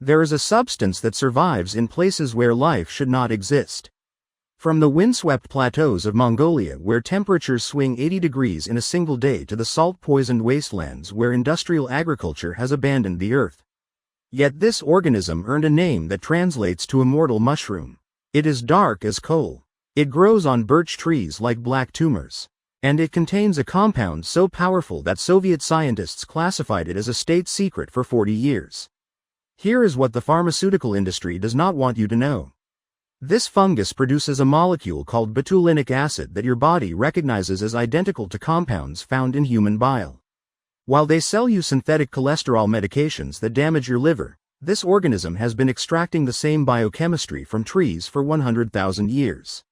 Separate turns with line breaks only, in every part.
There is a substance that survives in places where life should not exist. From the windswept plateaus of Mongolia, where temperatures swing 80 degrees in a single day, to the salt-poisoned wastelands where industrial agriculture has abandoned the earth. Yet this organism earned a name that translates to immortal mushroom. It is dark as coal. It grows on birch trees like black tumors. And it contains a compound so powerful that Soviet scientists classified it as a state secret for 40 years. Here is what the pharmaceutical industry does not want you to know. This fungus produces a molecule called betulinic acid that your body recognizes as identical to compounds found in human bile. While they sell you synthetic cholesterol medications that damage your liver, this organism has been extracting the same biochemistry from trees for 100,000 years.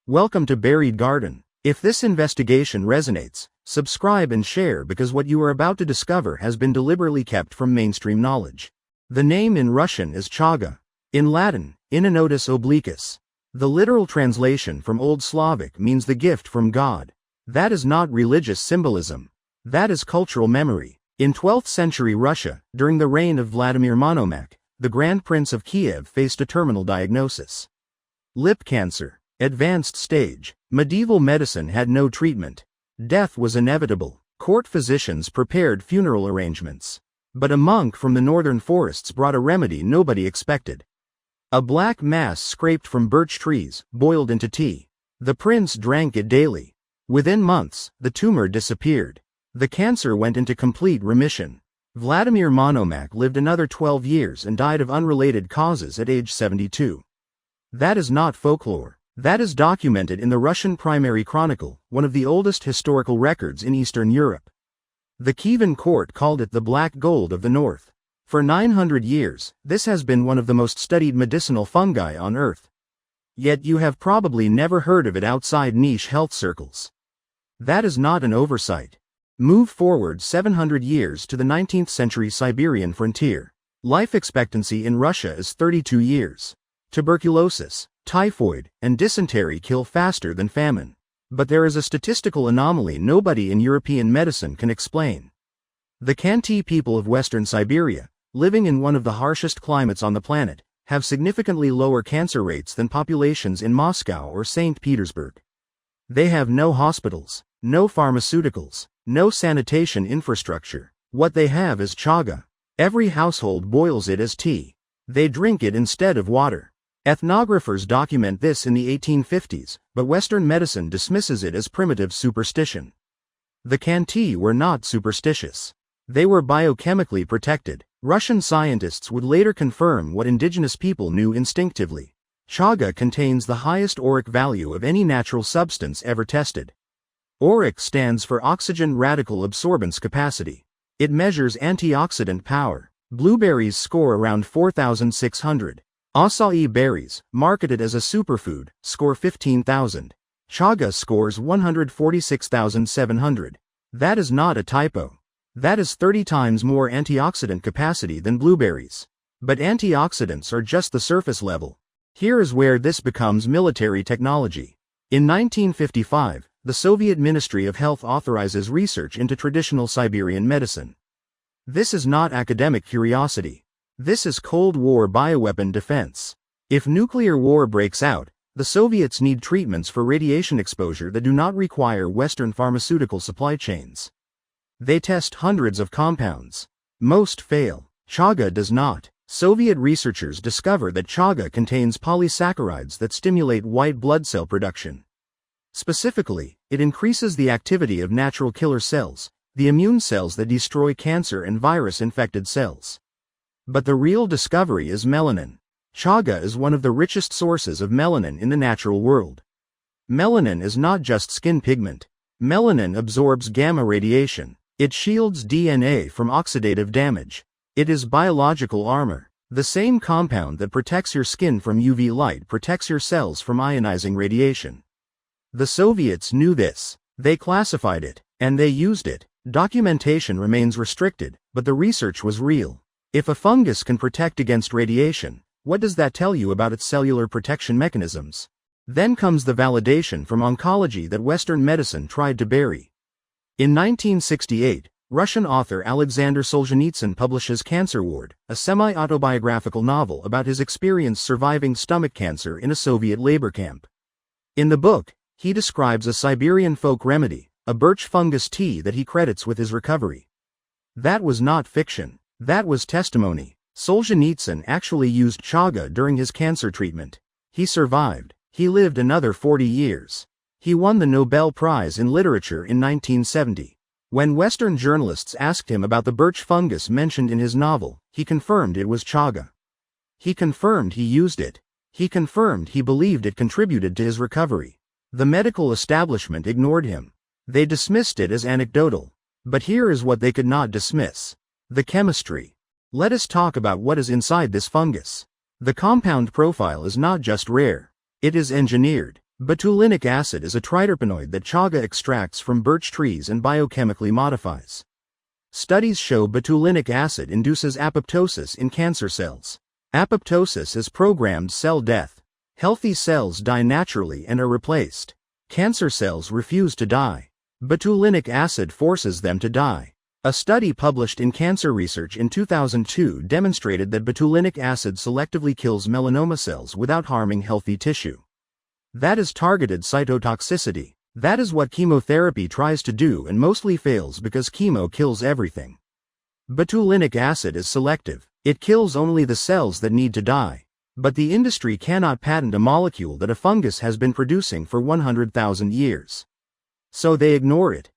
Welcome to Buried Garden. If this investigation resonates, subscribe and share, because what you are about to discover has been deliberately kept from mainstream knowledge. The name in Russian is chaga. In Latin, Inanotus obliquus. The literal translation from Old Slavic means the gift from God. That is not religious symbolism. That is cultural memory. In 12th century Russia, during the reign of Vladimir Monomakh, the Grand Prince of Kiev faced a terminal diagnosis. Lip cancer. Advanced stage. Medieval medicine had no treatment. Death was inevitable. Court physicians prepared funeral arrangements. But a monk from the northern forests brought a remedy nobody expected. A black mass scraped from birch trees, boiled into tea. The prince drank it daily. Within months, the tumor disappeared. The cancer went into complete remission. Vladimir Monomakh lived another 12 years and died of unrelated causes at age 72. That is not folklore. That is documented in the Russian Primary Chronicle, one of the oldest historical records in Eastern Europe. The Kievan court called it the black gold of the north. For 900 years, this has been one of the most studied medicinal fungi on earth. Yet you have probably never heard of it outside niche health circles. That is not an oversight. Move forward 700 years to the 19th century Siberian frontier. Life expectancy in Russia is 32 years. Tuberculosis, typhoid, and dysentery kill faster than famine. But there is a statistical anomaly nobody in European medicine can explain. The Khanty people of Western Siberia, living in one of the harshest climates on the planet, have significantly lower cancer rates than populations in Moscow or St. Petersburg. They have no hospitals, no pharmaceuticals, no sanitation infrastructure. What they have is chaga. Every household boils it as tea. They drink it instead of water. Ethnographers document this in the 1850s, but Western medicine dismisses it as primitive superstition. The Khanty were not superstitious. They were biochemically protected. Russian scientists would later confirm what indigenous people knew instinctively. Chaga contains the highest auric value of any natural substance ever tested. Auric stands for oxygen radical absorbance capacity. It measures antioxidant power. Blueberries score around 4,600. Acai berries, marketed as a superfood, score 15,000. Chaga scores 146,700. That is not a typo. That is 30 times more antioxidant capacity than blueberries. But antioxidants are just the surface level. Here is where this becomes military technology. In 1955, the Soviet Ministry of Health authorizes research into traditional Siberian medicine. This is not academic curiosity. This is Cold War bioweapon defense. If nuclear war breaks out, the Soviets need treatments for radiation exposure that do not require Western pharmaceutical supply chains. They test hundreds of compounds. Most fail. Chaga does not. Soviet researchers discover that chaga contains polysaccharides that stimulate white blood cell production. Specifically, it increases the activity of natural killer cells, the immune cells that destroy cancer and virus-infected cells. But the real discovery is melanin. Chaga is one of the richest sources of melanin in the natural world. Melanin is not just skin pigment. Melanin absorbs gamma radiation. It shields DNA from oxidative damage. It is biological armor. The same compound that protects your skin from UV light protects your cells from ionizing radiation. The Soviets knew this. They classified it, and they used it. Documentation remains restricted, but the research was real. If a fungus can protect against radiation, what does that tell you about its cellular protection mechanisms? Then comes the validation from oncology that Western medicine tried to bury. In 1968, Russian author Alexander Solzhenitsyn publishes Cancer Ward, a semi-autobiographical novel about his experience surviving stomach cancer in a Soviet labor camp. In the book, he describes a Siberian folk remedy, a birch fungus tea that he credits with his recovery. That was not fiction. That was testimony. Solzhenitsyn actually used chaga during his cancer treatment. He survived. He lived another 40 years. He won the Nobel Prize in Literature in 1970. When Western journalists asked him about the birch fungus mentioned in his novel, he confirmed it was chaga. He confirmed he used it. He confirmed he believed it contributed to his recovery. The medical establishment ignored him. They dismissed it as anecdotal. But here is what they could not dismiss: the chemistry. Let us talk about what is inside this fungus. The compound profile is not just rare. It is engineered. Betulinic acid is a triterpenoid that chaga extracts from birch trees and biochemically modifies. Studies show betulinic acid induces apoptosis in cancer cells. Apoptosis is programmed cell death. Healthy cells die naturally and are replaced. Cancer cells refuse to die. Betulinic acid forces them to die. A study published in Cancer Research in 2002 demonstrated that betulinic acid selectively kills melanoma cells without harming healthy tissue. That is targeted cytotoxicity. That is what chemotherapy tries to do and mostly fails because chemo kills everything. Betulinic acid is selective. It kills only the cells that need to die. But the industry cannot patent a molecule that a fungus has been producing for 100,000 years. So they ignore it.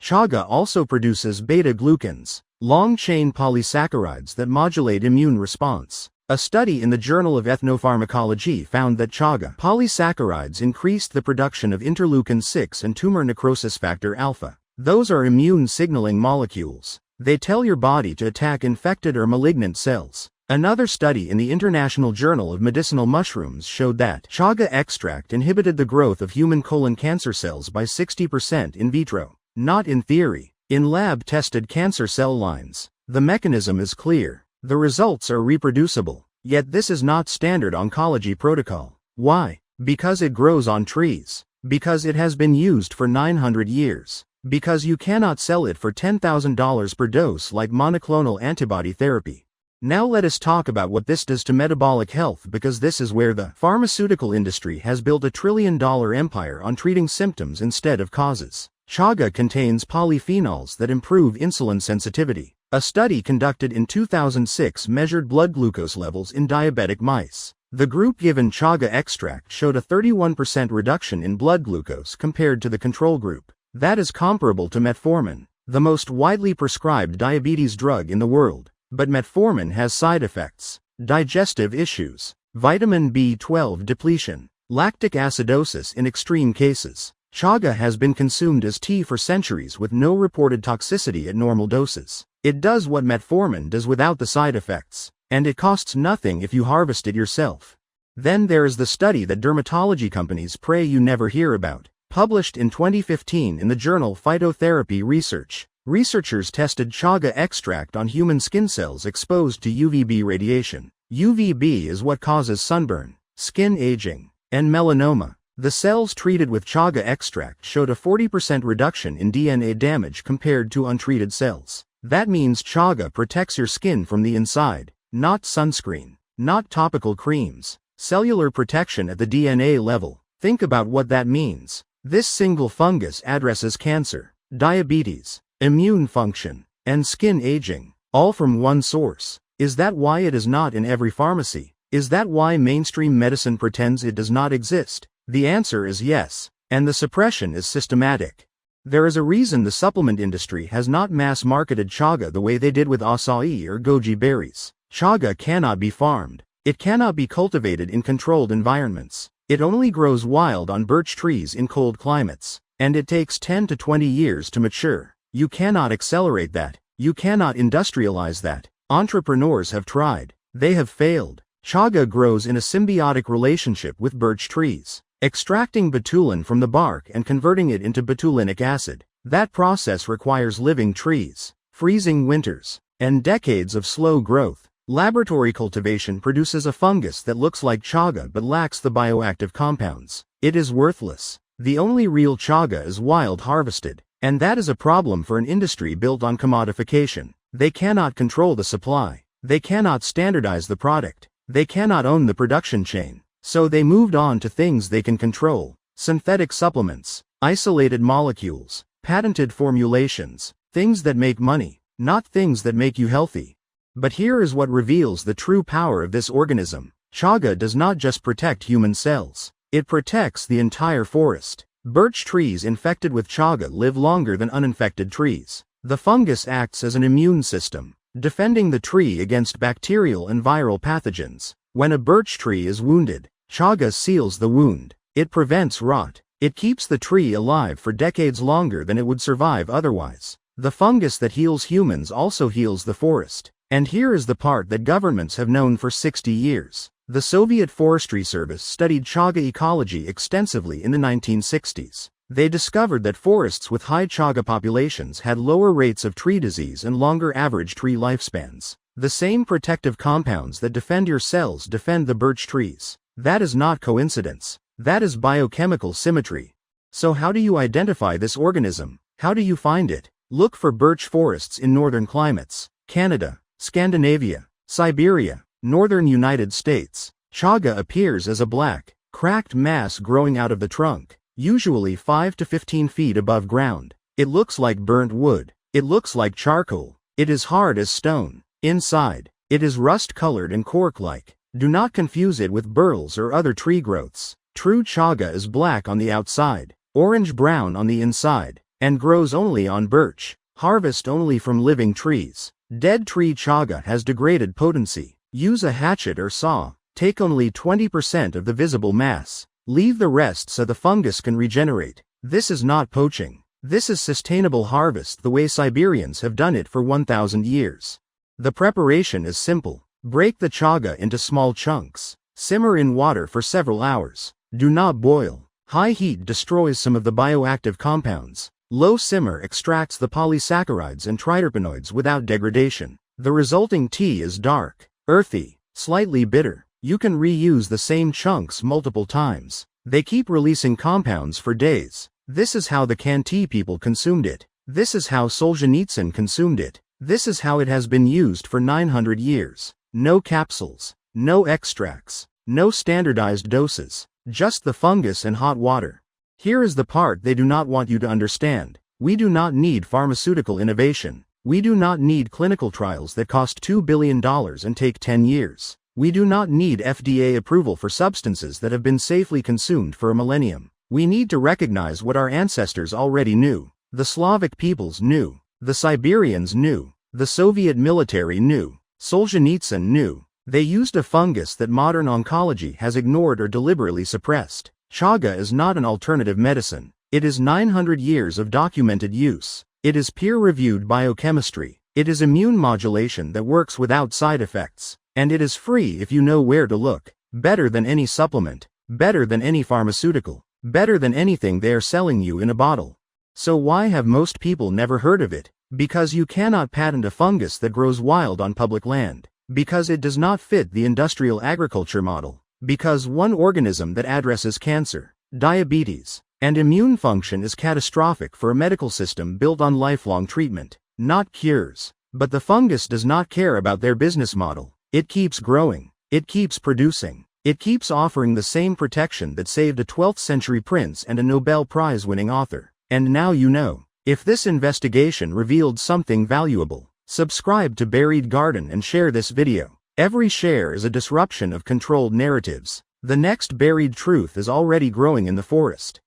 Chaga also produces beta-glucans, long-chain polysaccharides that modulate immune response. A study in the Journal of Ethnopharmacology found that chaga polysaccharides increased the production of interleukin-6 and tumor necrosis factor alpha. Those are immune signaling molecules. They tell your body to attack infected or malignant cells. Another study in the International Journal of Medicinal Mushrooms showed that chaga extract inhibited the growth of human colon cancer cells by 60% in vitro. Not in theory. In lab-tested cancer cell lines. The mechanism is clear. The results are reproducible. Yet this is not standard oncology protocol. Why? Because it grows on trees. Because it has been used for 900 years. Because you cannot sell it for $10,000 per dose like monoclonal antibody therapy. Now let us talk about what this does to metabolic health, because this is where the pharmaceutical industry has built a trillion-dollar empire on treating symptoms instead of causes. Chaga contains polyphenols that improve insulin sensitivity. A study conducted in 2006 measured blood glucose levels in diabetic mice. The group given chaga extract showed a 31% reduction in blood glucose compared to the control group. That is comparable to metformin, the most widely prescribed diabetes drug in the world. But metformin has side effects: digestive issues, vitamin B12 depletion, lactic acidosis in extreme cases. Chaga has been consumed as tea for centuries with no reported toxicity at normal doses. It does what metformin does without the side effects, and it costs nothing if you harvest it yourself. Then there is the study that dermatology companies pray you never hear about. Published in 2015 in the journal Phytotherapy Research, researchers tested chaga extract on human skin cells exposed to UVB radiation. UVB is what causes sunburn, skin aging, and melanoma. The cells treated with chaga extract showed a 40% reduction in DNA damage compared to untreated cells. That means chaga protects your skin from the inside, not sunscreen, not topical creams. Cellular protection at the DNA level. Think about what that means. This single fungus addresses cancer, diabetes, immune function, and skin aging, all from one source. Is that why it is not in every pharmacy? Is that why mainstream medicine pretends it does not exist? The answer is yes, and the suppression is systematic. There is a reason the supplement industry has not mass-marketed chaga the way they did with acai or goji berries. Chaga cannot be farmed. It cannot be cultivated in controlled environments. It only grows wild on birch trees in cold climates, and it takes 10 to 20 years to mature. You cannot accelerate that. You cannot industrialize that. Entrepreneurs have tried. They have failed. Chaga grows in a symbiotic relationship with birch trees, extracting betulin from the bark and converting it into betulinic acid. That process requires living trees, freezing winters, and decades of slow growth. Laboratory cultivation produces a fungus that looks like chaga but lacks the bioactive compounds. It is worthless. The only real chaga is wild harvested. And that is a problem for an industry built on commodification. They cannot control the supply. They cannot standardize the product. They cannot own the production chain. So they moved on to things they can control: synthetic supplements, isolated molecules, patented formulations, things that make money, not things that make you healthy. But here is what reveals the true power of this organism. Chaga does not just protect human cells. It protects the entire forest. Birch trees infected with chaga live longer than uninfected trees. The fungus acts as an immune system, defending the tree against bacterial and viral pathogens. When a birch tree is wounded, chaga seals the wound. It prevents rot. It keeps the tree alive for decades longer than it would survive otherwise. The fungus that heals humans also heals the forest. And here is the part that governments have known for 60 years. The Soviet Forestry Service studied chaga ecology extensively in the 1960s. They discovered that forests with high chaga populations had lower rates of tree disease and longer average tree lifespans. The same protective compounds that defend your cells defend the birch trees. That is not coincidence. That is biochemical symmetry. So how do you identify this organism? How do you find it? Look for birch forests in northern climates: Canada, Scandinavia, Siberia, northern United States. Chaga appears as a black, cracked mass growing out of the trunk, usually 5 to 15 feet above ground. It looks like burnt wood. It looks like charcoal. It is hard as stone. Inside, it is rust-colored and cork-like. Do not confuse it with burls or other tree growths. True chaga is black on the outside, orange-brown on the inside, and grows only on birch. Harvest only from living trees. Dead tree chaga has degraded potency. Use a hatchet or saw. Take only 20% of the visible mass. Leave the rest so the fungus can regenerate. This is not poaching. This is sustainable harvest the way Siberians have done it for 1,000 years. The preparation is simple. Break the chaga into small chunks. Simmer in water for several hours. Do not boil. High heat destroys some of the bioactive compounds. Low simmer extracts the polysaccharides and triterpenoids without degradation. The resulting tea is dark, earthy, slightly bitter. You can reuse the same chunks multiple times. They keep releasing compounds for days. This is how the Khanty people consumed it. This is how Solzhenitsyn consumed it. This is how it has been used for 900 years. No capsules, no extracts, no standardized doses, just the fungus and hot water. Here is the part they do not want you to understand. We do not need pharmaceutical innovation. We do not need clinical trials that cost $2 billion and take 10 years. We do not need FDA approval for substances that have been safely consumed for a millennium. We need to recognize what our ancestors already knew. The Slavic peoples knew. The Siberians knew. The Soviet military knew. Solzhenitsyn knew. They used a fungus that modern oncology has ignored or deliberately suppressed. Chaga is not an alternative medicine. It is 900 years of documented use. It is peer-reviewed biochemistry. It is immune modulation that works without side effects. And it is free if you know where to look. Better than any supplement. Better than any pharmaceutical. Better than anything they are selling you in a bottle. So why have most people never heard of it? Because you cannot patent a fungus that grows wild on public land. Because it does not fit the industrial agriculture model. Because one organism that addresses cancer, diabetes, and immune function is catastrophic for a medical system built on lifelong treatment, not cures. But the fungus does not care about their business model. It keeps growing. It keeps producing. It keeps offering the same protection that saved a 12th century prince and a Nobel Prize-winning author. And now you know. If this investigation revealed something valuable, subscribe to Buried Garden and share this video. Every share is a disruption of controlled narratives. The next buried truth is already growing in the forest.